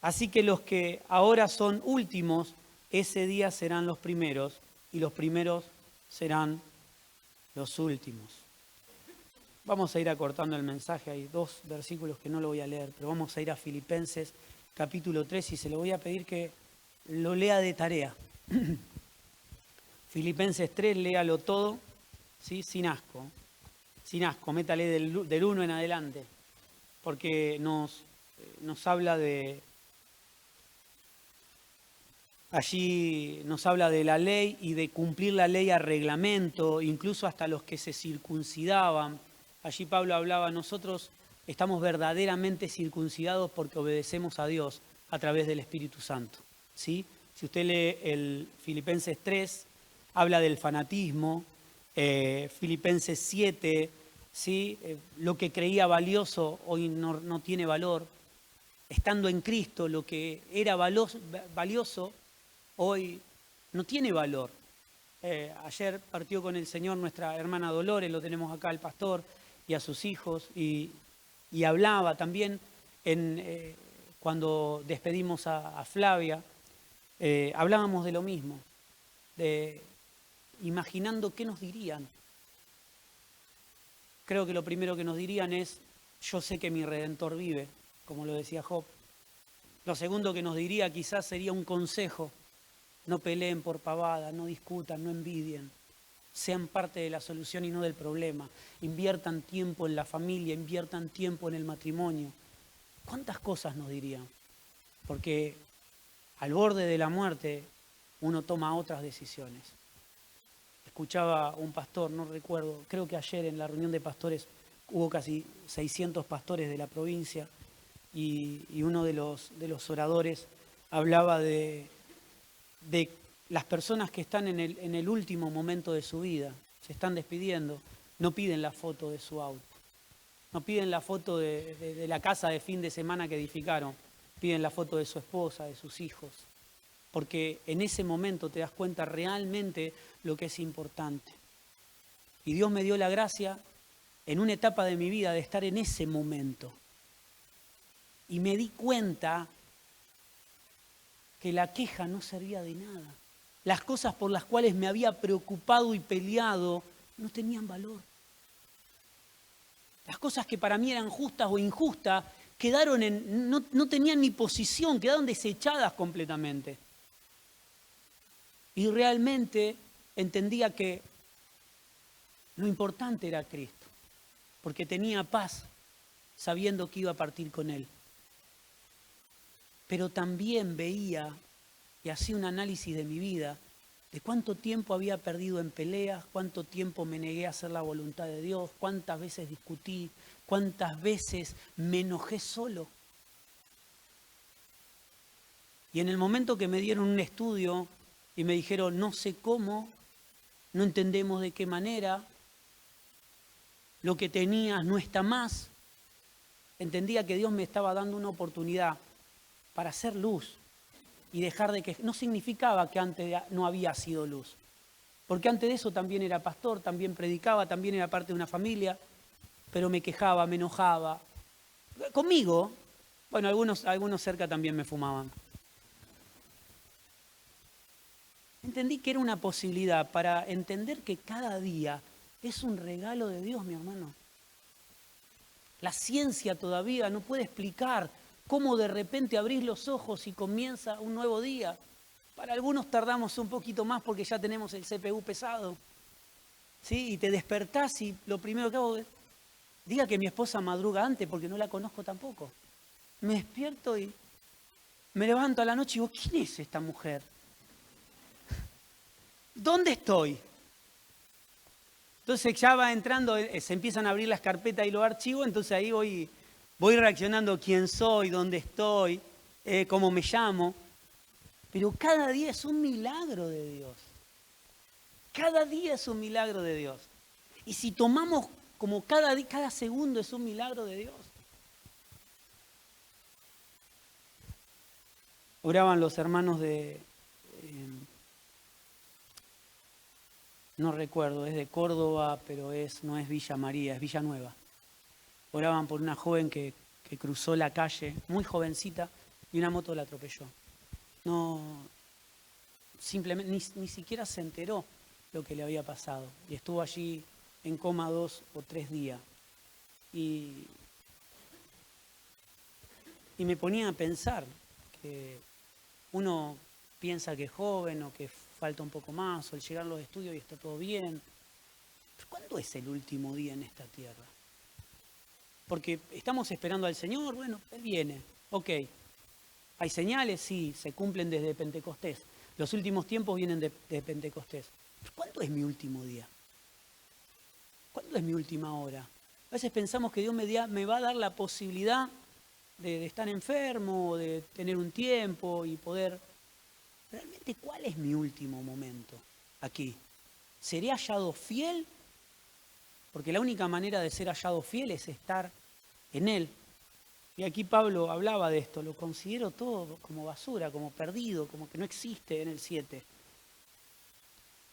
Así que los que ahora son últimos, ese día serán los primeros y los primeros serán los últimos. Vamos a ir acortando el mensaje, hay 2 versículos que no lo voy a leer, pero vamos a ir a Filipenses capítulo 3 y se lo voy a pedir que lo lea de tarea. Filipenses 3, léalo todo, ¿sí? Sin asco, métale del 1 en adelante, porque nos habla de... Allí nos habla de la ley y de cumplir la ley a reglamento, incluso hasta los que se circuncidaban. Allí Pablo hablaba, nosotros estamos verdaderamente circuncidados porque obedecemos a Dios a través del Espíritu Santo, ¿sí? Si usted lee el Filipenses 3, habla del fanatismo, Filipenses 7, ¿sí? Lo que creía valioso hoy no tiene valor. Estando en Cristo, lo que era valioso hoy no tiene valor. Ayer partió con el Señor nuestra hermana Dolores, lo tenemos acá el pastor y a sus hijos, y hablaba también cuando despedimos a Flavia, hablábamos de lo mismo, de imaginando qué nos dirían. Creo que lo primero que nos dirían es, yo sé que mi Redentor vive, como lo decía Job. Lo segundo que nos diría quizás sería un consejo. No peleen por pavada, no discutan, no envidien. Sean parte de la solución y no del problema. Inviertan tiempo en la familia, inviertan tiempo en el matrimonio. ¿Cuántas cosas nos dirían? Porque al borde de la muerte uno toma otras decisiones. Escuchaba un pastor, no recuerdo, creo que ayer en la reunión de pastores hubo casi 600 pastores de la provincia y uno de los oradores hablaba de las personas que están en el último momento de su vida, se están despidiendo, no piden la foto de su auto, no piden la foto de la casa de fin de semana que edificaron, piden la foto de su esposa, de sus hijos, porque en ese momento te das cuenta realmente lo que es importante. Y Dios me dio la gracia en una etapa de mi vida de estar en ese momento. Y me di cuenta que la queja no servía de nada. Las cosas por las cuales me había preocupado y peleado no tenían valor. Las cosas que para mí eran justas o injustas quedaron no tenían mi posición, quedaron desechadas completamente. Y realmente entendía que lo importante era Cristo, porque tenía paz sabiendo que iba a partir con Él. Pero también veía y hacía un análisis de mi vida, de cuánto tiempo había perdido en peleas, cuánto tiempo me negué a hacer la voluntad de Dios, cuántas veces discutí, cuántas veces me enojé solo. Y en el momento que me dieron un estudio y me dijeron, no sé cómo, no entendemos de qué manera, lo que tenías no está más, entendía que Dios me estaba dando una oportunidad para hacer luz y dejar de que... No significaba que antes no había sido luz, porque antes de eso también era pastor, también predicaba, también era parte de una familia, pero me quejaba, me enojaba. Conmigo, bueno, algunos cerca también me fumaban. Entendí que era una posibilidad para entender que cada día es un regalo de Dios, mi hermano. La ciencia todavía no puede explicar cómo de repente abrís los ojos y comienza un nuevo día. Para algunos tardamos un poquito más porque ya tenemos el CPU pesado. ¿Sí? Y te despertás y lo primero que hago es, diga que mi esposa madruga antes porque no la conozco tampoco. Me despierto y me levanto a la noche y digo, ¿quién es esta mujer? ¿Dónde estoy? Entonces ya va entrando, se empiezan a abrir las carpetas y los archivos, entonces ahí voy reaccionando quién soy, dónde estoy, cómo me llamo. Pero cada día es un milagro de Dios. Cada día es un milagro de Dios. Y si tomamos como cada segundo es un milagro de Dios. Oraban los hermanos de... no recuerdo, es de Córdoba, pero no es Villa María, es Villanueva. Oraban por una joven que cruzó la calle, muy jovencita, y una moto la atropelló. No, simplemente, ni siquiera se enteró lo que le había pasado. Y estuvo allí en coma 2 o 3 días. Y me ponía a pensar que uno piensa que es joven o que falta un poco más, o el llegar a los estudios y está todo bien. Pero ¿cuándo es el último día en esta tierra? Porque estamos esperando al Señor, bueno, Él viene, ok. ¿Hay señales? Sí, se cumplen desde Pentecostés. Los últimos tiempos vienen de Pentecostés. Pero ¿cuándo es mi último día? ¿Cuándo es mi última hora? A veces pensamos que Dios me va a dar la posibilidad de estar enfermo, de tener un tiempo y poder... ¿Realmente cuál es mi último momento aquí? ¿Seré hallado fiel? Porque la única manera de ser hallado fiel es estar en Él. Y aquí Pablo hablaba de esto, lo considero todo como basura, como perdido, como que no existe en el 7.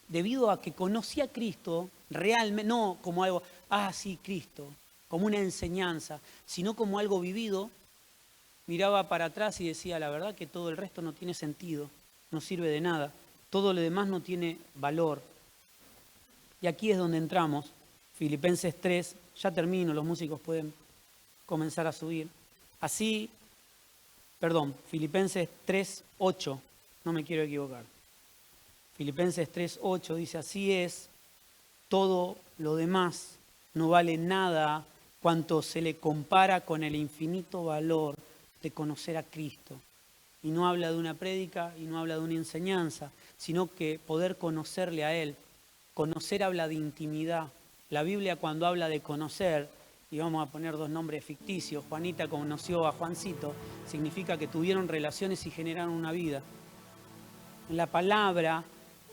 Debido a que conocí a Cristo realmente, no como algo, sí, Cristo, como una enseñanza, sino como algo vivido, miraba para atrás y decía, la verdad que todo el resto no tiene sentido, no sirve de nada, todo lo demás no tiene valor. Y aquí es donde entramos, Filipenses 3, ya termino, los músicos pueden comenzar a subir. Filipenses 3, 8, no me quiero equivocar. Filipenses 3, 8 dice, así es, todo lo demás no vale nada cuanto se le compara con el infinito valor de conocer a Cristo. Y no habla de una prédica y no habla de una enseñanza, sino que poder conocerle a Él. Conocer habla de intimidad. La Biblia cuando habla de conocer, y vamos a poner 2 nombres ficticios, Juanita conoció a Juancito, significa que tuvieron relaciones y generaron una vida. En la palabra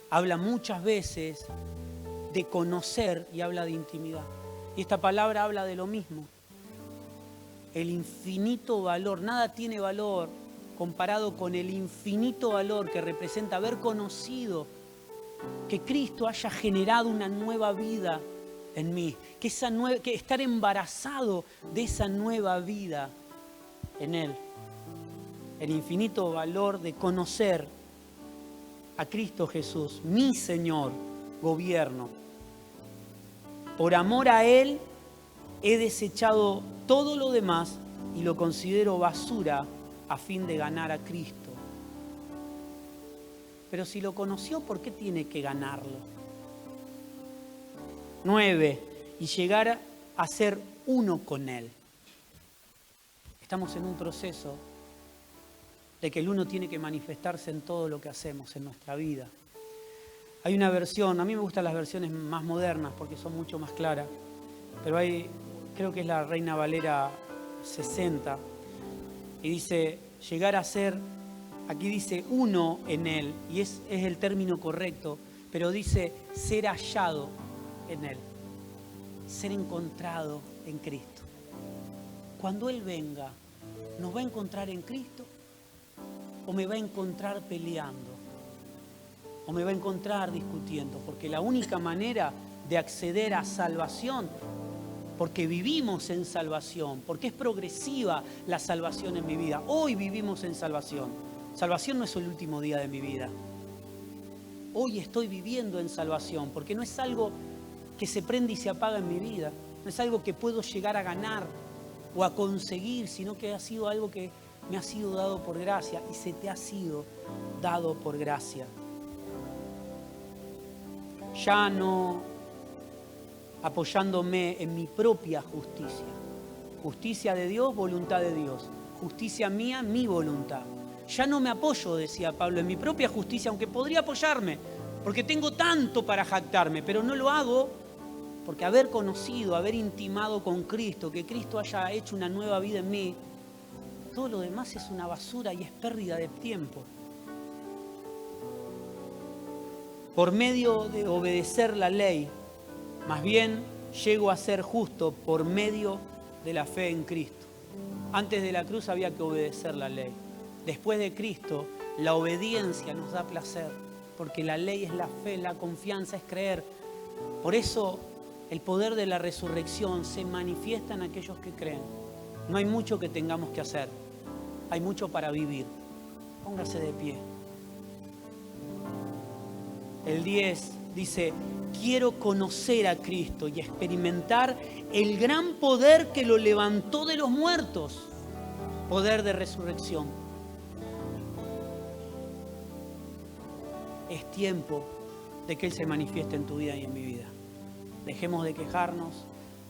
habla muchas veces de conocer y habla de intimidad. Y esta palabra habla de lo mismo. El infinito valor, nada tiene valor comparado con el infinito valor que representa haber conocido que Cristo haya generado una nueva vida en mí, que estar embarazado de esa nueva vida en Él. El infinito valor de conocer a Cristo Jesús, mi Señor, gobierno. Por amor a Él he desechado todo lo demás y lo considero basura a fin de ganar a Cristo. Pero si lo conoció, ¿por qué tiene que ganarlo? 9. Y llegar a ser uno con Él. Estamos en un proceso de que el uno tiene que manifestarse en todo lo que hacemos en nuestra vida. Hay una versión, a mí me gustan las versiones más modernas porque son mucho más claras, pero creo que es la Reina Valera 60, y dice, llegar a ser, aquí dice uno en Él, y es el término correcto, pero dice ser hallado en Él, ser encontrado en Cristo. Cuando Él venga, ¿nos va a encontrar en Cristo? ¿O me va a encontrar peleando? ¿O me va a encontrar discutiendo? Porque la única manera de acceder a salvación, porque vivimos en salvación, porque es progresiva la salvación en mi vida. Hoy vivimos en salvación. Salvación no es el último día de mi vida. Hoy estoy viviendo en salvación, porque no es algo que se prende y se apaga en mi vida. No es algo que puedo llegar a ganar o a conseguir, sino que ha sido algo que me ha sido dado por gracia y se te ha sido dado por gracia. Ya no apoyándome en mi propia justicia. Justicia de Dios, voluntad de Dios. Justicia mía, mi voluntad. Ya no me apoyo, decía Pablo, en mi propia justicia, aunque podría apoyarme, porque tengo tanto para jactarme, pero no lo hago porque haber conocido, haber intimado con Cristo, que Cristo haya hecho una nueva vida en mí, todo lo demás es una basura y es pérdida de tiempo. Por medio de obedecer la ley, más bien llego a ser justo por medio de la fe en Cristo. Antes de la cruz había que obedecer la ley. Después de Cristo, la obediencia nos da placer, porque la ley es la fe, la confianza es creer. Por eso el poder de la resurrección se manifiesta en aquellos que creen. No hay mucho que tengamos que hacer, hay mucho para vivir. Póngase de pie. El 10 dice, quiero conocer a Cristo y experimentar el gran poder que lo levantó de los muertos. Poder de resurrección. Es tiempo de que Él se manifieste en tu vida y en mi vida. Dejemos de quejarnos,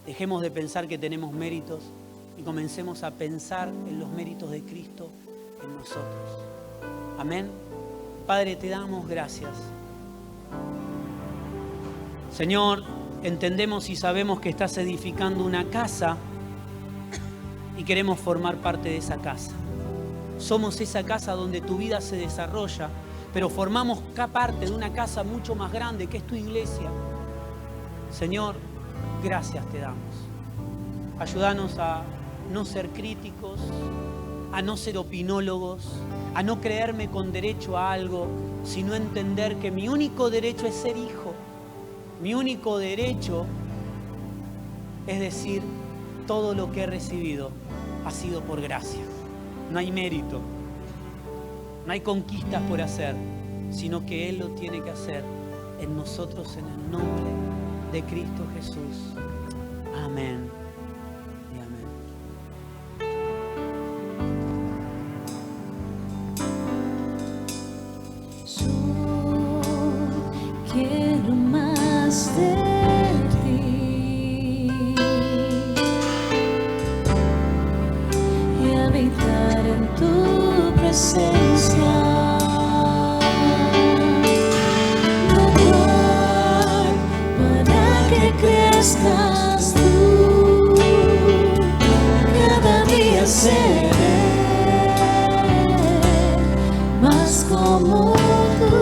dejemos de pensar que tenemos méritos y comencemos a pensar en los méritos de Cristo en nosotros. Amén. Padre, te damos gracias. Señor, entendemos y sabemos que estás edificando una casa y queremos formar parte de esa casa. Somos esa casa donde tu vida se desarrolla, pero formamos parte de una casa mucho más grande que es tu iglesia. Señor, gracias te damos. Ayúdanos a no ser críticos, a no ser opinólogos, a no creerme con derecho a algo, sino entender que mi único derecho es ser hijo. Mi único derecho es decir, todo lo que he recibido ha sido por gracia. No hay mérito, no hay conquistas por hacer, sino que Él lo tiene que hacer en nosotros en el nombre de Cristo Jesús. Amén y amén. Yo quiero más de ti y habitar en tu presencia. Crezcas tú, cada día seré más como tú.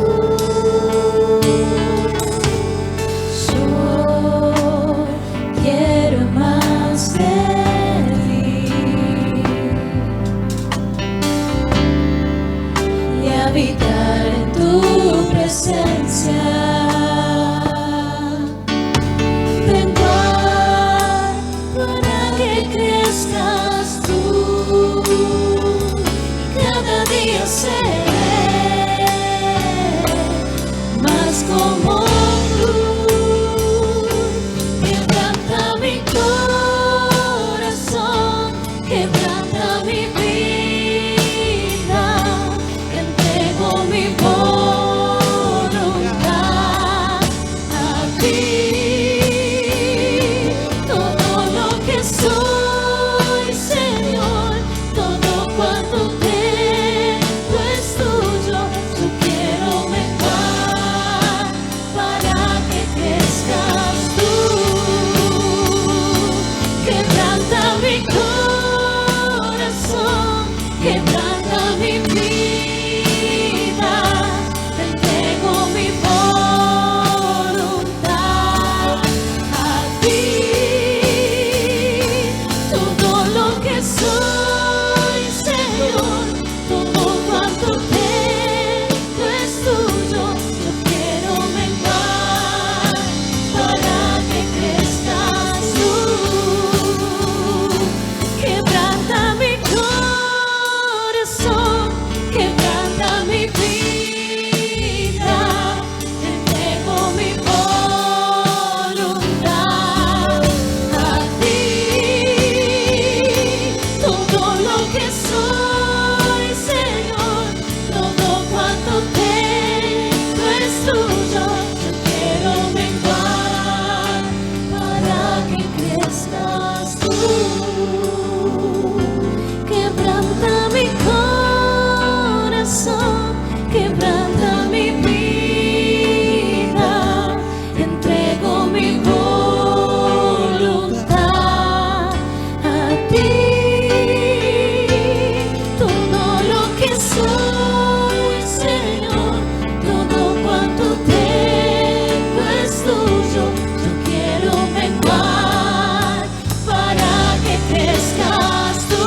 tuyo, yo quiero menguar para que crezcas tú.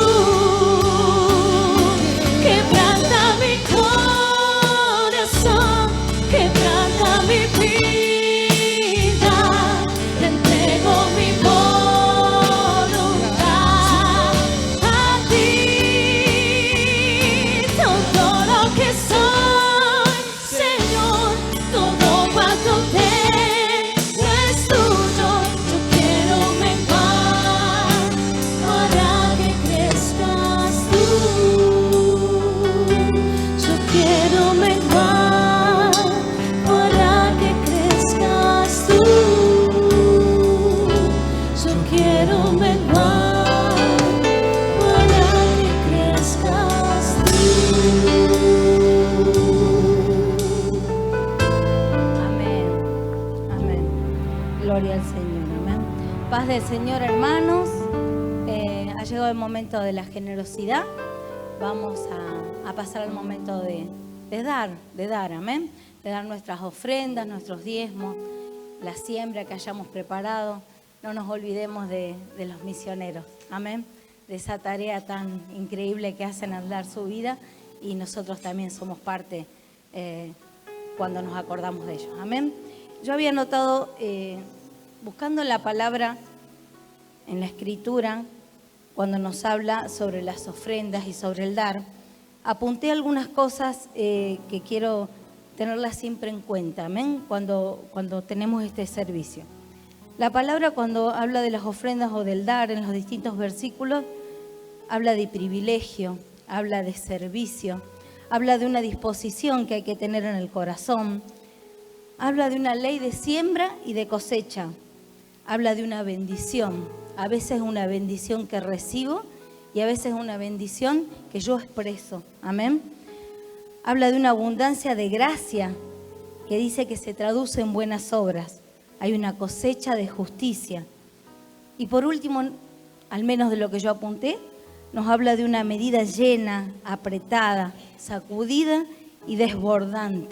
Quebranta mi corazón, quebranta mi vida, te entrego mi voluntad a ti. Todo lo que soy, Señor, todo cuanto tengo es tuyo. Yo quiero menguar para que crezcas tú. Yo quiero menguar para que crezcas tú. Yo quiero menguar para que crezcas tú. Amén. Amén. Gloria al Señor. Amén. Paz del Señor, hermanos. Ha llegado el momento de la generosidad. Vamos a pasar al momento de dar, amén. De dar nuestras ofrendas, nuestros diezmos, la siembra que hayamos preparado. No nos olvidemos de los misioneros, amén. De esa tarea tan increíble que hacen al dar su vida, y nosotros también somos parte cuando nos acordamos de ellos, amén. Yo había notado, buscando la palabra en la Escritura, cuando nos habla sobre las ofrendas y sobre el dar, apunté algunas cosas que quiero tenerlas siempre en cuenta, amén, cuando tenemos este servicio. La palabra, cuando habla de las ofrendas o del dar en los distintos versículos, habla de privilegio, habla de servicio, habla de una disposición que hay que tener en el corazón, habla de una ley de siembra y de cosecha, habla de una bendición, a veces una bendición que recibo y a veces una bendición que yo expreso, amén. Habla de una abundancia de gracia que dice que se traduce en buenas obras. Hay una cosecha de justicia. Y por último, al menos de lo que yo apunté, nos habla de una medida llena, apretada, sacudida y desbordante.